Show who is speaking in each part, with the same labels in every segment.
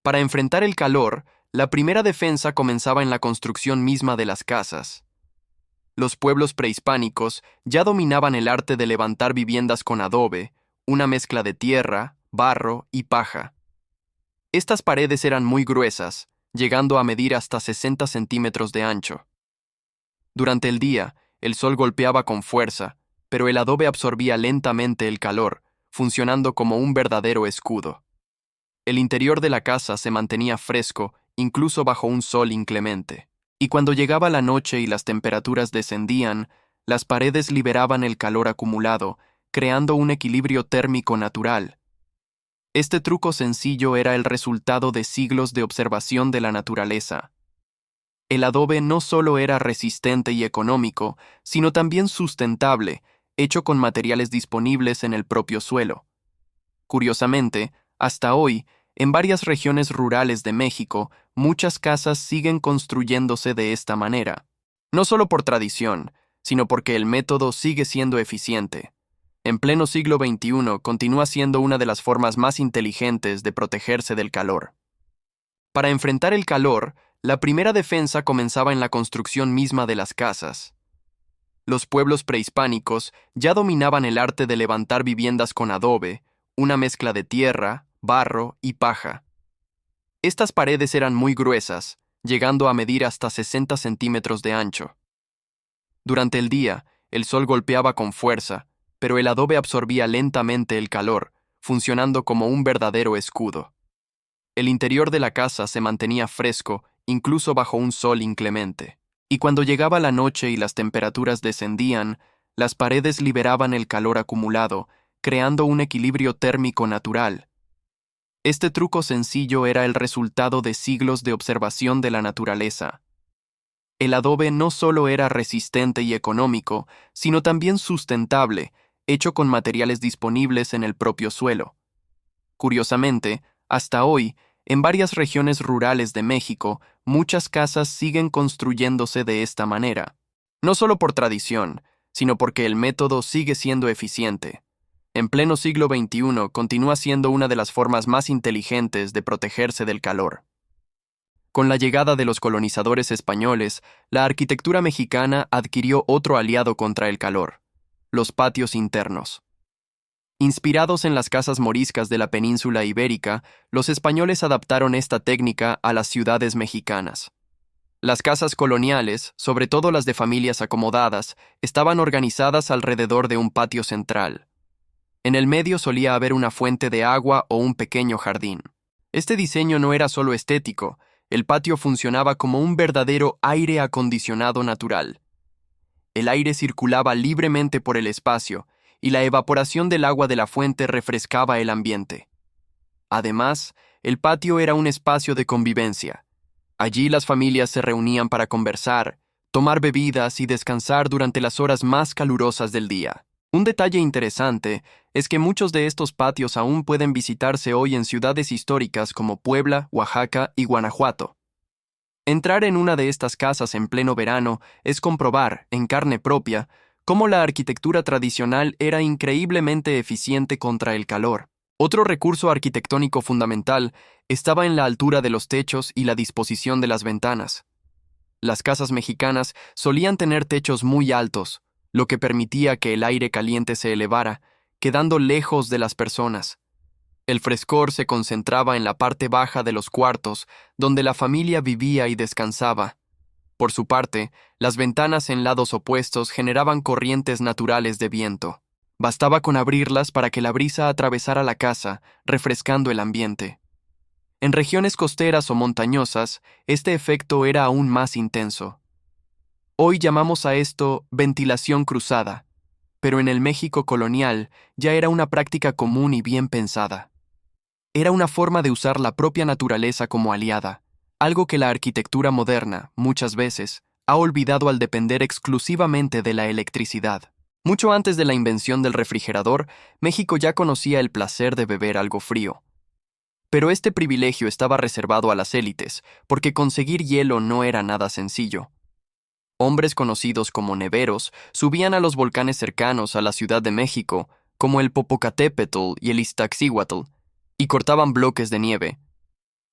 Speaker 1: Para enfrentar el calor, la primera defensa comenzaba en la construcción misma de las casas. Los pueblos prehispánicos ya dominaban el arte de levantar viviendas con adobe, una mezcla de tierra, barro y paja. Estas paredes eran muy gruesas, llegando a medir hasta 60 centímetros de ancho. Durante el día, el sol golpeaba con fuerza, pero el adobe absorbía lentamente el calor, funcionando como un verdadero escudo. El interior de la casa se mantenía fresco, incluso bajo un sol inclemente. Y cuando llegaba la noche y las temperaturas descendían, las paredes liberaban el calor acumulado, creando un equilibrio térmico natural. Este truco sencillo era el resultado de siglos de observación de la naturaleza. El adobe no solo era resistente y económico, sino también sustentable, hecho con materiales disponibles en el propio suelo. Curiosamente, hasta hoy, en varias regiones rurales de México, muchas casas siguen construyéndose de esta manera. No solo por tradición, sino porque el método sigue siendo eficiente. En pleno siglo XXI continúa siendo una de las formas más inteligentes de protegerse del calor. Para enfrentar el calor, la primera defensa comenzaba en la construcción misma de las casas. Los pueblos prehispánicos ya dominaban el arte de levantar viviendas con adobe, una mezcla de tierra, barro y paja. Estas paredes eran muy gruesas, llegando a medir hasta 60 centímetros de ancho. Durante el día, el sol golpeaba con fuerza, pero el adobe absorbía lentamente el calor, funcionando como un verdadero escudo. El interior de la casa se mantenía fresco, incluso bajo un sol inclemente. Y cuando llegaba la noche y las temperaturas descendían, las paredes liberaban el calor acumulado, creando un equilibrio térmico natural. Este truco sencillo era el resultado de siglos de observación de la naturaleza. El adobe no solo era resistente y económico, sino también sustentable, hecho con materiales disponibles en el propio suelo. Curiosamente, hasta hoy, en varias regiones rurales de México, muchas casas siguen construyéndose de esta manera. No solo por tradición, sino porque el método sigue siendo eficiente. En pleno siglo XXI continúa siendo una de las formas más inteligentes de protegerse del calor. Con la llegada de los colonizadores españoles, la arquitectura mexicana adquirió otro aliado contra el calor: los patios internos. Inspirados en las casas moriscas de la península ibérica, los españoles adaptaron esta técnica a las ciudades mexicanas. Las casas coloniales, sobre todo las de familias acomodadas, estaban organizadas alrededor de un patio central. En el medio solía haber una fuente de agua o un pequeño jardín. Este diseño no era solo estético, el patio funcionaba como un verdadero aire acondicionado natural. El aire circulaba libremente por el espacio, y la evaporación del agua de la fuente refrescaba el ambiente. Además, el patio era un espacio de convivencia. Allí las familias se reunían para conversar, tomar bebidas y descansar durante las horas más calurosas del día. Un detalle interesante es que muchos de estos patios aún pueden visitarse hoy en ciudades históricas como Puebla, Oaxaca y Guanajuato. Entrar en una de estas casas en pleno verano es comprobar, en carne propia, cómo la arquitectura tradicional era increíblemente eficiente contra el calor. Otro recurso arquitectónico fundamental estaba en la altura de los techos y la disposición de las ventanas. Las casas mexicanas solían tener techos muy altos, lo que permitía que el aire caliente se elevara, quedando lejos de las personas. El frescor se concentraba en la parte baja de los cuartos, donde la familia vivía y descansaba. Por su parte, las ventanas en lados opuestos generaban corrientes naturales de viento. Bastaba con abrirlas para que la brisa atravesara la casa, refrescando el ambiente. En regiones costeras o montañosas, este efecto era aún más intenso. Hoy llamamos a esto ventilación cruzada, pero en el México colonial ya era una práctica común y bien pensada. Era una forma de usar la propia naturaleza como aliada, algo que la arquitectura moderna, muchas veces, ha olvidado al depender exclusivamente de la electricidad. Mucho antes de la invención del refrigerador, México ya conocía el placer de beber algo frío. Pero este privilegio estaba reservado a las élites, porque conseguir hielo no era nada sencillo. Hombres conocidos como neveros subían a los volcanes cercanos a la Ciudad de México, como el Popocatépetl y el Iztaccíhuatl, y cortaban bloques de nieve.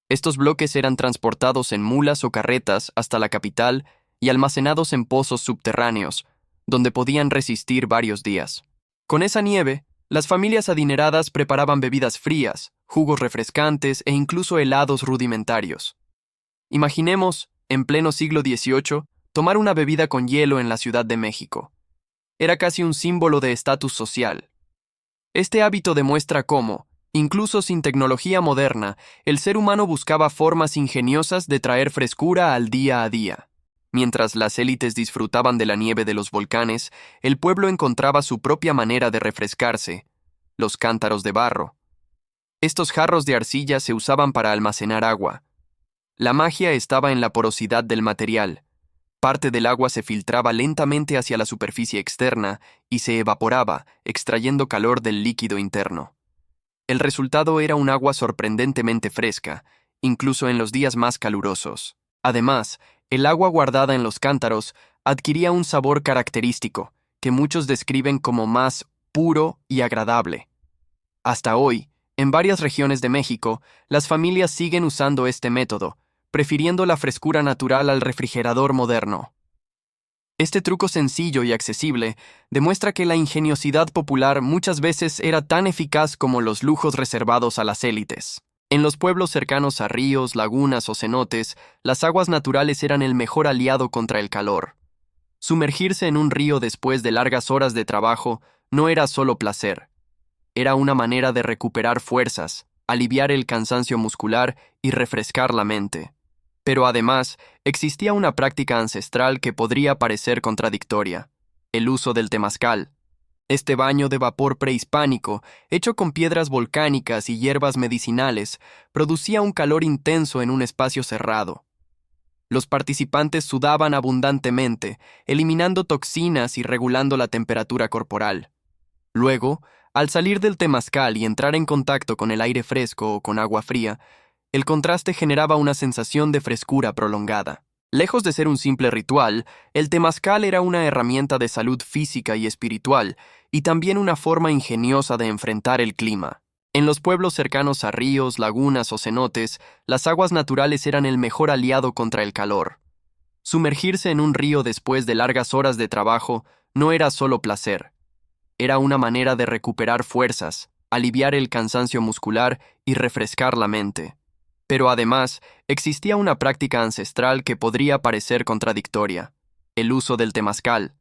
Speaker 1: Estos bloques eran transportados en mulas o carretas hasta la capital y almacenados en pozos subterráneos, donde podían resistir varios días. Con esa nieve, las familias adineradas preparaban bebidas frías, jugos refrescantes e incluso helados rudimentarios. Imaginemos, en pleno siglo XVIII, tomar una bebida con hielo en la Ciudad de México. Era casi un símbolo de estatus social. Este hábito demuestra cómo, incluso sin tecnología moderna, el ser humano buscaba formas ingeniosas de traer frescura al día a día. Mientras las élites disfrutaban de la nieve de los volcanes, el pueblo encontraba su propia manera de refrescarse: los cántaros de barro. Estos jarros de arcilla se usaban para almacenar agua. La magia estaba en la porosidad del material. Parte del agua se filtraba lentamente hacia la superficie externa y se evaporaba, extrayendo calor del líquido interno. El resultado era un agua sorprendentemente fresca, incluso en los días más calurosos. Además, el agua guardada en los cántaros adquiría un sabor característico, que muchos describen como más puro y agradable. Hasta hoy, en varias regiones de México, las familias siguen usando este método, prefiriendo la frescura natural al refrigerador moderno. Este truco sencillo y accesible demuestra que la ingeniosidad popular muchas veces era tan eficaz como los lujos reservados a las élites. En los pueblos cercanos a ríos, lagunas o cenotes, las aguas naturales eran el mejor aliado contra el calor. Sumergirse en un río después de largas horas de trabajo no era solo placer. Era una manera de recuperar fuerzas, aliviar el cansancio muscular y refrescar la mente. Pero además, existía una práctica ancestral que podría parecer contradictoria: el uso del temazcal. Este baño de vapor prehispánico, hecho con piedras volcánicas y hierbas medicinales, producía un calor intenso en un espacio cerrado. Los participantes sudaban abundantemente, eliminando toxinas y regulando la temperatura corporal. Luego, al salir del temazcal y entrar en contacto con el aire fresco o con agua fría, el contraste generaba una sensación de frescura prolongada. Lejos de ser un simple ritual, el temazcal era una herramienta de salud física y espiritual, y también una forma ingeniosa de enfrentar el clima. En los pueblos cercanos a ríos, lagunas o cenotes, las aguas naturales eran el mejor aliado contra el calor. Sumergirse en un río después de largas horas de trabajo no era solo placer. Era una manera de recuperar fuerzas, aliviar el cansancio muscular y refrescar la mente. Pero además, existía una práctica ancestral que podría parecer contradictoria: el uso del temazcal.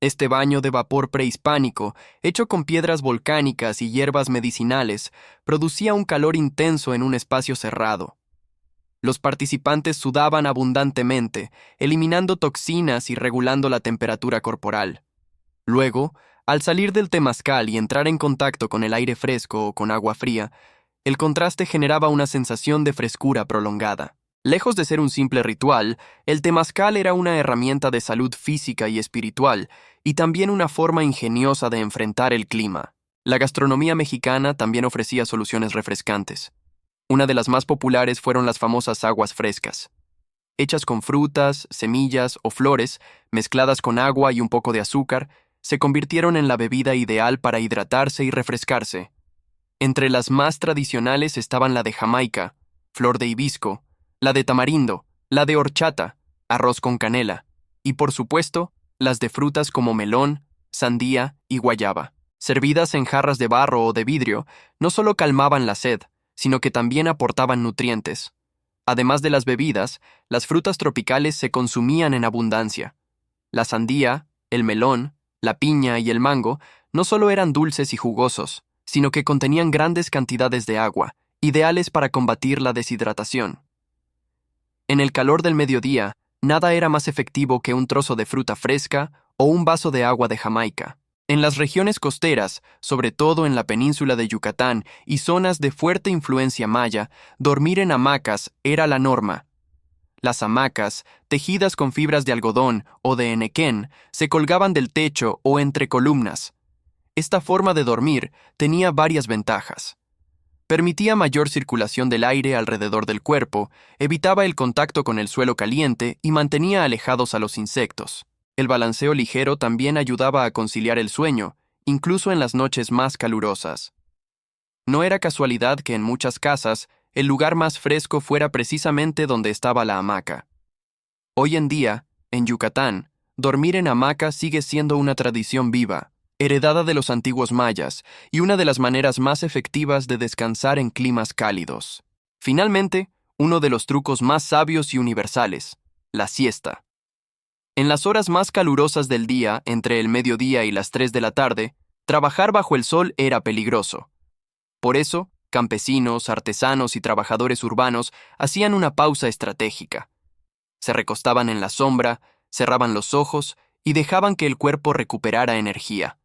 Speaker 1: Este baño de vapor prehispánico, hecho con piedras volcánicas y hierbas medicinales, producía un calor intenso en un espacio cerrado. Los participantes sudaban abundantemente, eliminando toxinas y regulando la temperatura corporal. Luego, al salir del temazcal y entrar en contacto con el aire fresco o con agua fría, el contraste generaba una sensación de frescura prolongada. Lejos de ser un simple ritual, el temazcal era una herramienta de salud física y espiritual, y también una forma ingeniosa de enfrentar el clima. La gastronomía mexicana también ofrecía soluciones refrescantes. Una de las más populares fueron las famosas aguas frescas. Hechas con frutas, semillas o flores, mezcladas con agua y un poco de azúcar, se convirtieron en la bebida ideal para hidratarse y refrescarse. Entre las más tradicionales estaban la de Jamaica, flor de hibisco, la de tamarindo, la de horchata, arroz con canela, y por supuesto, las de frutas como melón, sandía y guayaba. Servidas en jarras de barro o de vidrio, no solo calmaban la sed, sino que también aportaban nutrientes. Además de las bebidas, las frutas tropicales se consumían en abundancia. La sandía, el melón, la piña y el mango no solo eran dulces y jugosos, sino que contenían grandes cantidades de agua, ideales para combatir la deshidratación. En el calor del mediodía, nada era más efectivo que un trozo de fruta fresca o un vaso de agua de Jamaica. En las regiones costeras, sobre todo en la península de Yucatán y zonas de fuerte influencia maya, dormir en hamacas era la norma. Las hamacas, tejidas con fibras de algodón o de henequén, se colgaban del techo o entre columnas. Esta forma de dormir tenía varias ventajas. Permitía mayor circulación del aire alrededor del cuerpo, evitaba el contacto con el suelo caliente y mantenía alejados a los insectos. El balanceo ligero también ayudaba a conciliar el sueño, incluso en las noches más calurosas. No era casualidad que en muchas casas el lugar más fresco fuera precisamente donde estaba la hamaca. Hoy en día, en Yucatán, dormir en hamaca sigue siendo una tradición viva, heredada de los antiguos mayas, y una de las maneras más efectivas de descansar en climas cálidos. Finalmente, uno de los trucos más sabios y universales, la siesta. En las horas más calurosas del día, entre el mediodía y las 3 de la tarde, trabajar bajo el sol era peligroso. Por eso, campesinos, artesanos y trabajadores urbanos hacían una pausa estratégica. Se recostaban en la sombra, cerraban los ojos y dejaban que el cuerpo recuperara energía.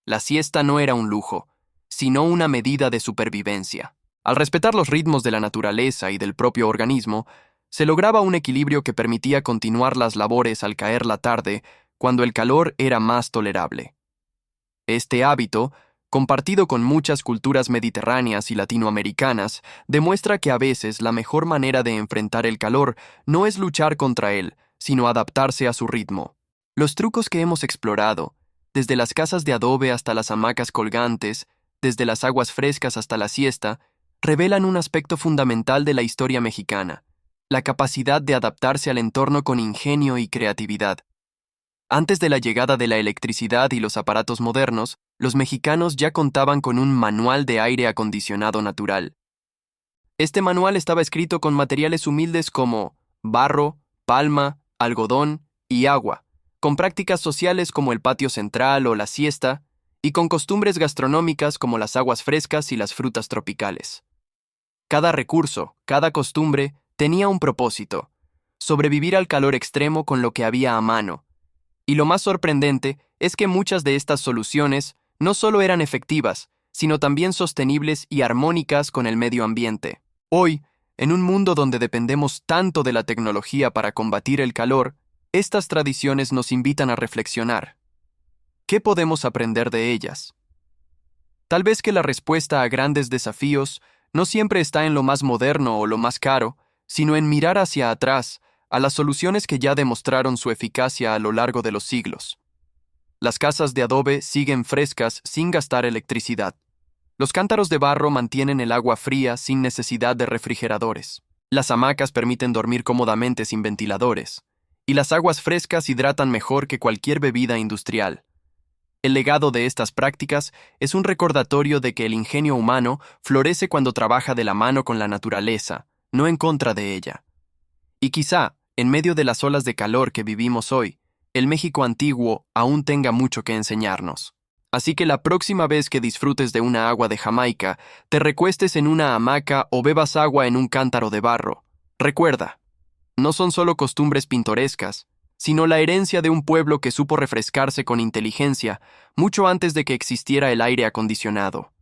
Speaker 1: La siesta no era un lujo, sino una medida de supervivencia. Al respetar los ritmos de la naturaleza y del propio organismo, se lograba un equilibrio que permitía continuar las labores al caer la tarde, cuando el calor era más tolerable. Este hábito, compartido con muchas culturas mediterráneas y latinoamericanas, demuestra que a veces la mejor manera de enfrentar el calor no es luchar contra él, sino adaptarse a su ritmo. Los trucos que hemos explorado, desde las casas de adobe hasta las hamacas colgantes, desde las aguas frescas hasta la siesta, revelan un aspecto fundamental de la historia mexicana, la capacidad de adaptarse al entorno con ingenio y creatividad. Antes de la llegada de la electricidad y los aparatos modernos, los mexicanos ya contaban con un manual de aire acondicionado natural. Este manual estaba escrito con materiales humildes como barro, palma, algodón y agua, con prácticas sociales como el patio central o la siesta, y con costumbres gastronómicas como las aguas frescas y las frutas tropicales. Cada recurso, cada costumbre, tenía un propósito: sobrevivir al calor extremo con lo que había a mano. Y lo más sorprendente es que muchas de estas soluciones no solo eran efectivas, sino también sostenibles y armónicas con el medio ambiente. Hoy, en un mundo donde dependemos tanto de la tecnología para combatir el calor, estas tradiciones nos invitan a reflexionar. ¿Qué podemos aprender de ellas? Tal vez que la respuesta a grandes desafíos no siempre está en lo más moderno o lo más caro, sino en mirar hacia atrás, a las soluciones que ya demostraron su eficacia a lo largo de los siglos. Las casas de adobe siguen frescas sin gastar electricidad. Los cántaros de barro mantienen el agua fría sin necesidad de refrigeradores. Las hamacas permiten dormir cómodamente sin ventiladores. Y las aguas frescas hidratan mejor que cualquier bebida industrial. El legado de estas prácticas es un recordatorio de que el ingenio humano florece cuando trabaja de la mano con la naturaleza, no en contra de ella. Y quizá, en medio de las olas de calor que vivimos hoy, el México antiguo aún tenga mucho que enseñarnos. Así que la próxima vez que disfrutes de una agua de Jamaica, te recuestes en una hamaca o bebas agua en un cántaro de barro. Recuerda, no son solo costumbres pintorescas, sino la herencia de un pueblo que supo refrescarse con inteligencia mucho antes de que existiera el aire acondicionado.